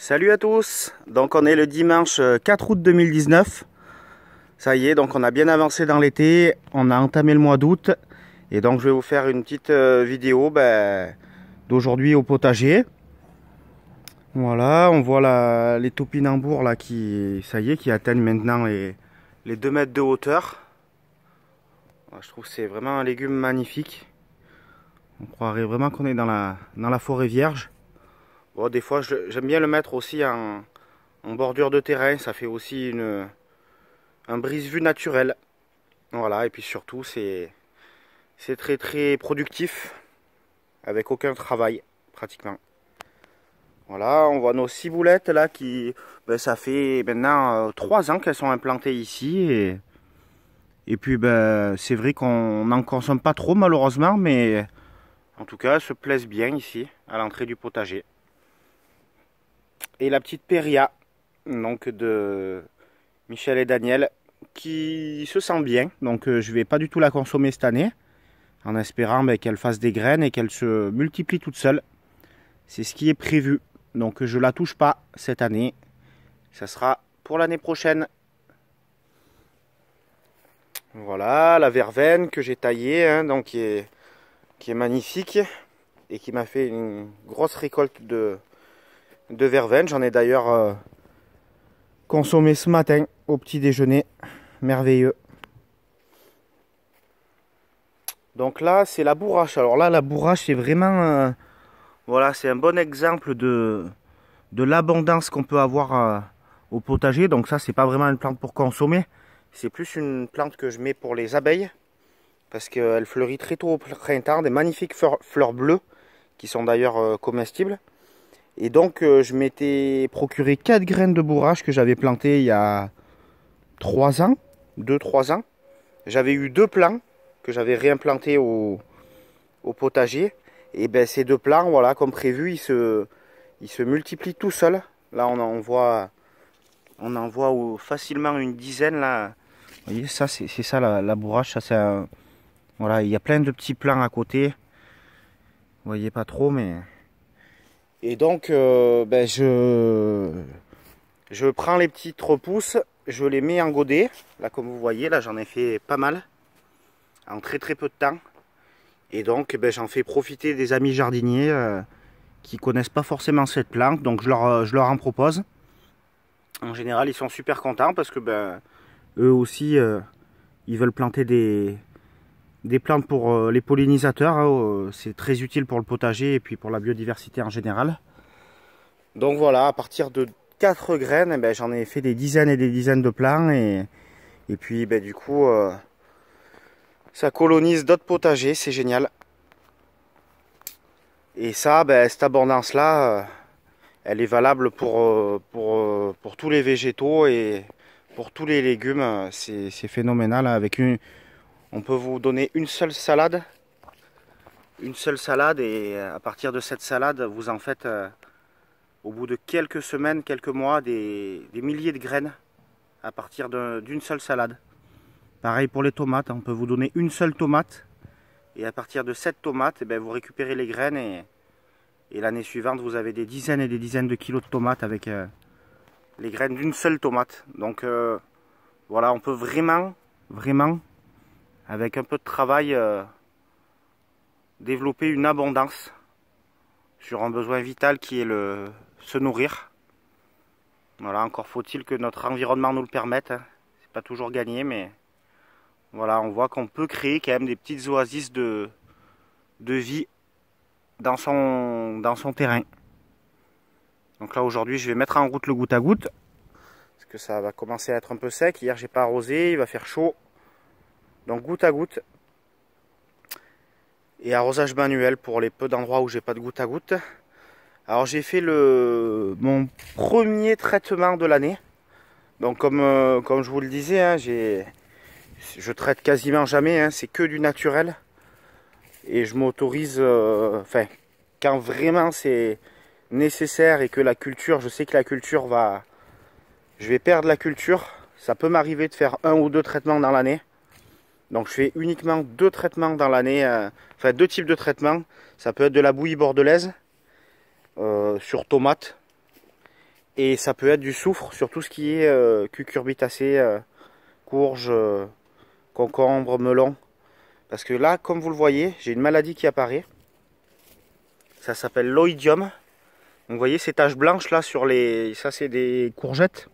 Salut à tous, donc on est le dimanche 4 août 2019. Ça y est, donc on a bien avancé dans l'été, on a entamé le mois d'août. Et donc je vais vous faire une petite vidéo d'aujourd'hui au potager. Voilà, on voit les topinambours là qui, ça y est, qui atteignent maintenant les 2 mètres de hauteur. Je trouve que c'est vraiment un légume magnifique. On croirait vraiment qu'on est dans la forêt vierge. Bon, des fois, j'aime bien le mettre aussi en bordure de terrain. Ça fait aussi un brise-vue naturel. Voilà, et puis surtout, c'est très très productif. Avec aucun travail, pratiquement. Voilà, on voit nos ciboulettes là qui... ça fait maintenant 3 ans qu'elles sont implantées ici. Et puis, c'est vrai qu'on n'en consomme pas trop malheureusement. Mais en tout cas, elles se plaisent bien ici, à l'entrée du potager. Et la petite Péria, donc de Michel et Daniel, qui se sent bien. Donc je vais pas du tout la consommer cette année, en espérant qu'elle fasse des graines et qu'elle se multiplie toute seule. C'est ce qui est prévu. Donc je la touche pas cette année. Ça sera pour l'année prochaine. Voilà la verveine que j'ai taillée, hein, donc qui est magnifique et qui m'a fait une grosse récolte de verveine. J'en ai d'ailleurs consommé ce matin au petit déjeuner. Merveilleux. Donc là, c'est la bourrache. Alors là, la bourrache, c'est vraiment... voilà, c'est un bon exemple de l'abondance qu'on peut avoir au potager. Donc ça, c'est pas vraiment une plante pour consommer. C'est plus une plante que je mets pour les abeilles. Parce qu'elle fleurit très tôt au printemps. Des magnifiques fleurs bleues, qui sont d'ailleurs comestibles. Et donc je m'étais procuré 4 graines de bourrache que j'avais plantées il y a 3 ans, 2-3 ans. J'avais eu 2 plants que j'avais réimplantés au potager. Et ces 2 plants, voilà, comme prévu, ils se multiplient tout seuls. Là on en voit facilement une dizaine là. Vous voyez, ça c'est ça la bourrache. Ça, voilà, il y a plein de petits plants à côté. Vous voyez pas trop, mais... Et donc, je prends les petites repousses, je les mets en godet. Là, comme vous voyez, là, j'en ai fait pas mal, en très très peu de temps. Et donc, j'en fais profiter des amis jardiniers qui connaissent pas forcément cette plante. Donc, je leur en propose. En général, ils sont super contents parce que eux aussi, ils veulent planter des plantes pour les pollinisateurs, hein, c'est très utile pour le potager et puis pour la biodiversité en général. Donc voilà, à partir de 4 graines, j'en ai fait des dizaines et des dizaines de plants et puis du coup ça colonise d'autres potagers, c'est génial. Et ça, cette abondance là, elle est valable pour tous les végétaux et pour tous les légumes. C'est phénoménal. On peut vous donner une seule salade et à partir de cette salade, vous en faites au bout de quelques semaines, quelques mois, des milliers de graines à partir d'une seule salade. Pareil pour les tomates, on peut vous donner une seule tomate et à partir de cette tomate, vous récupérez les graines et l'année suivante, vous avez des dizaines et des dizaines de kilos de tomates avec les graines d'une seule tomate. Donc voilà, on peut vraiment avec un peu de travail, développer une abondance sur un besoin vital qui est se nourrir. Voilà, encore faut-il que notre environnement nous le permette. C'est pas toujours gagné, mais voilà, on voit qu'on peut créer quand même des petites oasis de vie dans son terrain. Donc là aujourd'hui, je vais mettre en route le goutte à goutte parce que ça va commencer à être un peu sec. Hier, j'ai pas arrosé, il va faire chaud. Donc goutte à goutte et arrosage manuel pour les peu d'endroits où j'ai pas de goutte à goutte. Alors j'ai fait mon premier traitement de l'année. Donc comme je vous le disais, hein, je traite quasiment jamais, hein, c'est que du naturel. Et je m'autorise, quand vraiment c'est nécessaire et que la culture, je sais que la culture je vais perdre la culture. Ça peut m'arriver de faire 1 ou 2 traitements dans l'année. Donc je fais uniquement 2 traitements dans l'année, 2 types de traitements. Ça peut être de la bouillie bordelaise sur tomate Et ça peut être du soufre sur tout ce qui est cucurbitacées, courges, concombres, melons. Parce que là, comme vous le voyez, j'ai une maladie qui apparaît. Ça s'appelle l'oïdium. Donc vous voyez ces taches blanches là sur les... Ça c'est des courgettes.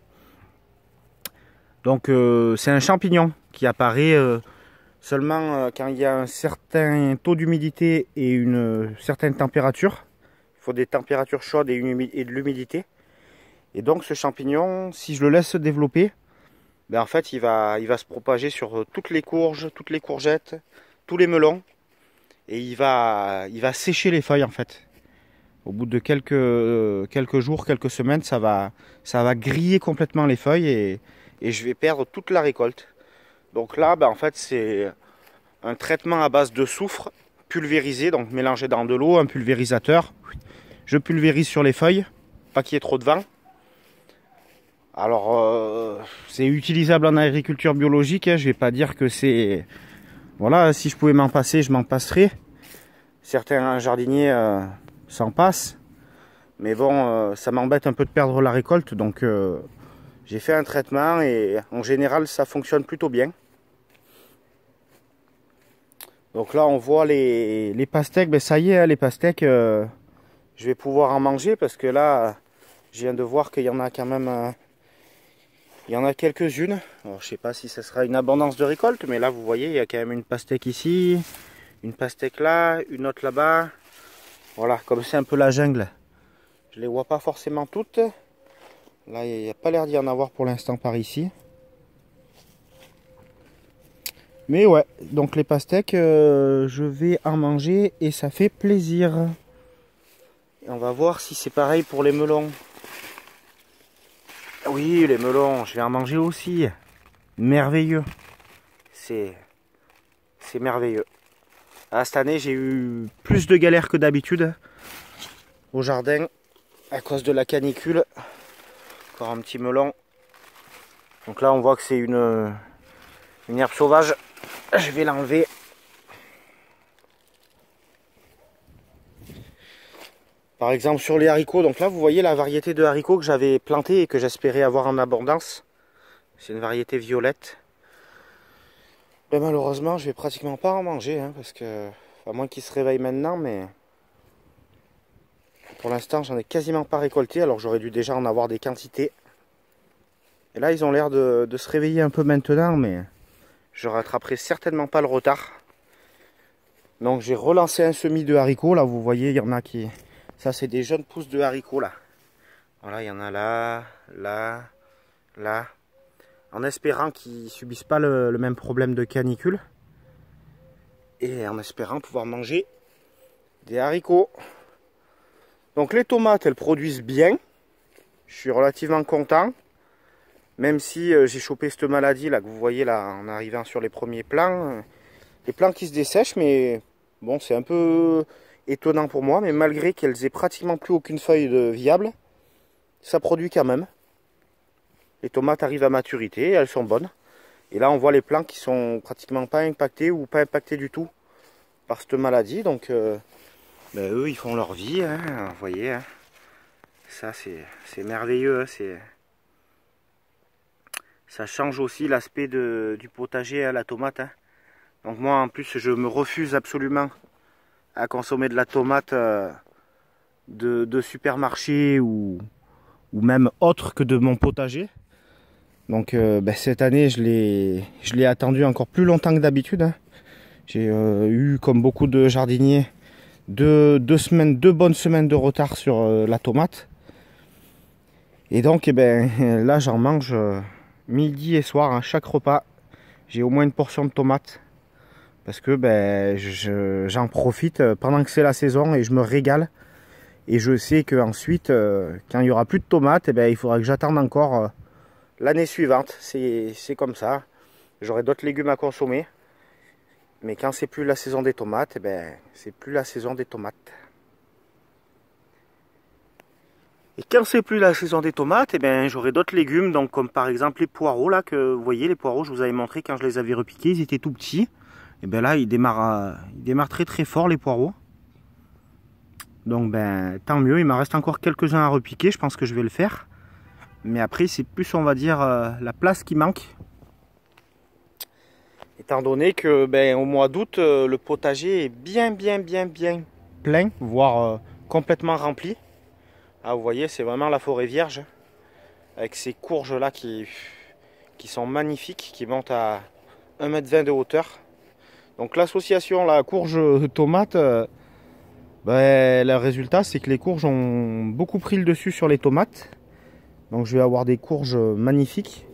Donc c'est un champignon qui apparaît seulement quand il y a un certain taux d'humidité et une certaine température. Il faut des températures chaudes et de l'humidité. Et donc ce champignon, si je le laisse se développer, ben en fait il va se propager sur toutes les courges, toutes les courgettes, tous les melons. Et il va sécher les feuilles en fait. Au bout de quelques jours, quelques semaines, ça va griller complètement les feuilles et je vais perdre toute la récolte. Donc là, ben en fait, c'est un traitement à base de soufre pulvérisé, donc mélangé dans de l'eau, un pulvérisateur. Je pulvérise sur les feuilles, pas qu'il y ait trop de vent. Alors, c'est utilisable en agriculture biologique, hein. Je ne vais pas dire que c'est... Voilà, si je pouvais m'en passer, je m'en passerais. Certains jardiniers s'en passent. Mais bon, ça m'embête un peu de perdre la récolte. Donc, j'ai fait un traitement et en général, ça fonctionne plutôt bien. Donc là, on voit les pastèques. Ben, ça y est, hein, les pastèques, je vais pouvoir en manger parce que là, je viens de voir qu'il y en a quand même... il y en a quelques-unes. Alors, je sais pas si ça sera une abondance de récolte, mais là, vous voyez, il y a quand même une pastèque ici, une pastèque là, une autre là-bas. Voilà, comme c'est un peu la jungle, je les vois pas forcément toutes. Là, il n'y a pas l'air d'y en avoir pour l'instant par ici. Mais ouais, donc les pastèques, je vais en manger et ça fait plaisir. Et on va voir si c'est pareil pour les melons. Oui, les melons, je vais en manger aussi. Merveilleux. C'est merveilleux. Ah, cette année, j'ai eu plus de galères que d'habitude au jardin à cause de la canicule. Encore un petit melon. Donc là, on voit que c'est une herbe sauvage. Je vais l'enlever. Par exemple, sur les haricots. Donc là, vous voyez la variété de haricots que j'avais planté et que j'espérais avoir en abondance. C'est une variété violette. Ben, malheureusement, je vais pratiquement pas en manger, hein, parce que, à moins qu'il se réveille maintenant, mais pour l'instant, j'en ai quasiment pas récolté, alors j'aurais dû déjà en avoir des quantités. Et là, ils ont l'air de se réveiller un peu maintenant, mais je rattraperai certainement pas le retard. Donc, j'ai relancé un semis de haricots. Là, vous voyez, il y en a qui... Ça, c'est des jeunes pousses de haricots, là. Voilà, il y en a là, là, là. En espérant qu'ils ne subissent pas le même problème de canicule. Et en espérant pouvoir manger des haricots. Donc les tomates, elles produisent bien. Je suis relativement content. Même si j'ai chopé cette maladie là que vous voyez là en arrivant sur les premiers plants. Les plants qui se dessèchent, mais bon, c'est un peu étonnant pour moi. Mais malgré qu'elles aient pratiquement plus aucune feuille viable, ça produit quand même. Les tomates arrivent à maturité, elles sont bonnes. Et là, on voit les plants qui sont pratiquement pas impactés ou pas impactés du tout par cette maladie. Donc, ben, eux, ils font leur vie, hein, vous voyez. Hein. Ça, c'est merveilleux. Hein, ça change aussi l'aspect du potager à la tomate. Hein. Donc moi, en plus, je me refuse absolument à consommer de la tomate de supermarché ou même autre que de mon potager. Donc ben, cette année, je l'ai attendu encore plus longtemps que d'habitude. Hein. J'ai eu, comme beaucoup de jardiniers, deux bonnes semaines de retard sur la tomate. Et donc, eh ben, là, j'en mange midi et soir, hein, chaque repas. J'ai au moins une portion de tomates. Parce que ben, j'en profite pendant que c'est la saison et je me régale. Et je sais qu'ensuite, quand il n'y aura plus de tomates, eh ben, il faudra que j'attende encore... l'année suivante, c'est comme ça. J'aurai d'autres légumes à consommer. Mais quand c'est plus la saison des tomates, eh ben, c'est plus la saison des tomates. Et quand c'est plus la saison des tomates, eh ben, j'aurai d'autres légumes. Donc comme par exemple les poireaux là que vous voyez, les poireaux, je vous avais montré quand je les avais repiqués, ils étaient tout petits. Et ben là, ils démarrent très très fort les poireaux. Donc ben tant mieux, il m'en reste encore quelques-uns à repiquer, je pense que je vais le faire. Mais après c'est plus, on va dire, la place qui manque. Étant donné que au mois d'août, le potager est bien plein, voire complètement rempli. Ah, vous voyez, c'est vraiment la forêt vierge. Avec ces courges là qui sont magnifiques, qui montent à 1,20 m de hauteur. Donc l'association la courge tomate, le résultat c'est que les courges ont beaucoup pris le dessus sur les tomates. Donc je vais avoir des courges magnifiques,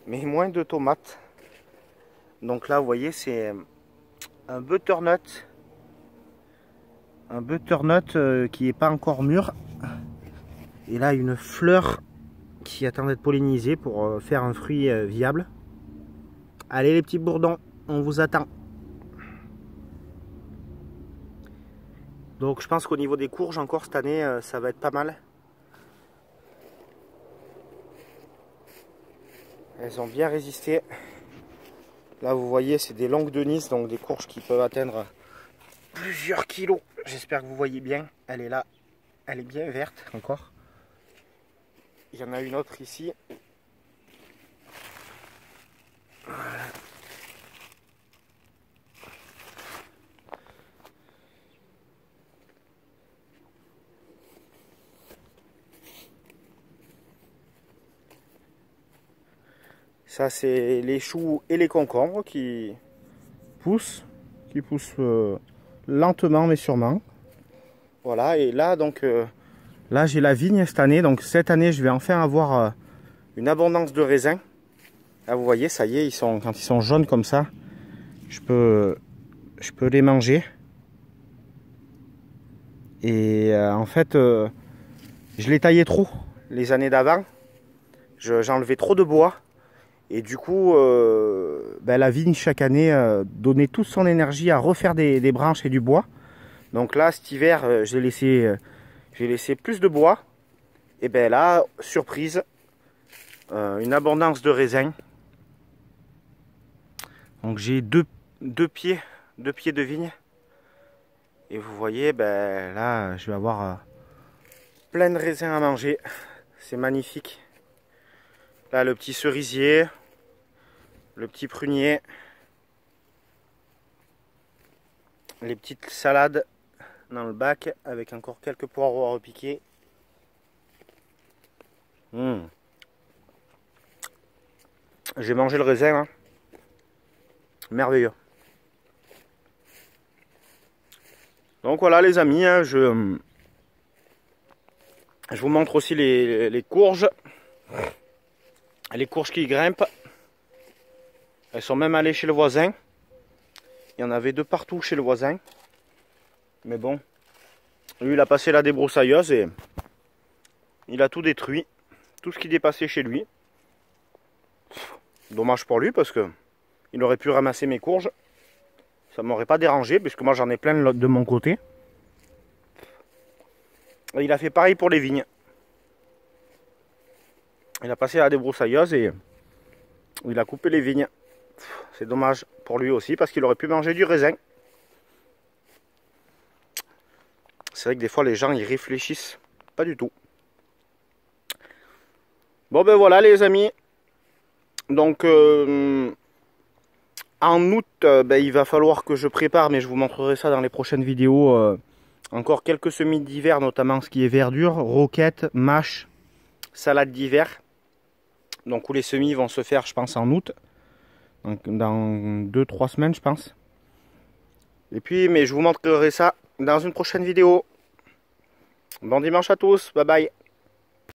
mais moins de tomates. Donc là vous voyez c'est un butternut. Un butternut qui n'est pas encore mûr. Et là une fleur qui attend d'être pollinisée pour faire un fruit viable. Allez les petits bourdons, on vous attend. Donc je pense qu'au niveau des courges encore cette année ça va être pas mal. Elles ont bien résisté. Là vous voyez c'est des longues de Nice, donc des courges qui peuvent atteindre plusieurs kilos. J'espère que vous voyez bien. Elle est là. Elle est bien verte encore. Il y en a une autre ici. Voilà. Ça c'est les choux et les concombres qui poussent lentement mais sûrement. Voilà, et là donc là j'ai la vigne cette année, donc cette année je vais enfin avoir une abondance de raisins. Là vous voyez, ça y est, quand ils sont jaunes comme ça, je peux les manger. Et en fait je les taillais trop les années d'avant, j'enlevais trop de bois. Et du coup, la vigne chaque année donnait toute son énergie à refaire des branches et du bois. Donc là, cet hiver, j'ai laissé plus de bois. Et bien là, surprise, une abondance de raisins. Donc j'ai deux pieds de vigne. Et vous voyez, là, je vais avoir plein de raisins à manger. C'est magnifique. Là, le petit cerisier. Le petit prunier, les petites salades dans le bac avec encore quelques poireaux à repiquer. J'ai mangé le raisin, hein. Merveilleux. Donc voilà les amis, hein, je vous montre aussi les courges qui grimpent. Elles sont même allées chez le voisin. Il y en avait deux partout chez le voisin. Mais bon, lui il a passé la débroussailleuse et il a tout détruit. Tout ce qui dépassait chez lui. Dommage pour lui parce que il aurait pu ramasser mes courges. Ça m'aurait pas dérangé puisque moi j'en ai plein de mon côté. Et il a fait pareil pour les vignes. Il a passé la débroussailleuse et il a coupé les vignes. C'est dommage pour lui aussi parce qu'il aurait pu manger du raisin. C'est vrai que des fois les gens ils réfléchissent pas du tout. Bon voilà les amis. Donc en août il va falloir que je prépare, mais je vous montrerai ça dans les prochaines vidéos. Encore quelques semis d'hiver, notamment ce qui est verdure, roquettes, mâches, salade d'hiver. Donc où les semis vont se faire je pense en août. Donc, dans 2-3 semaines je pense. Et puis mais je vous montrerai ça dans une prochaine vidéo. Bon dimanche à tous, bye bye.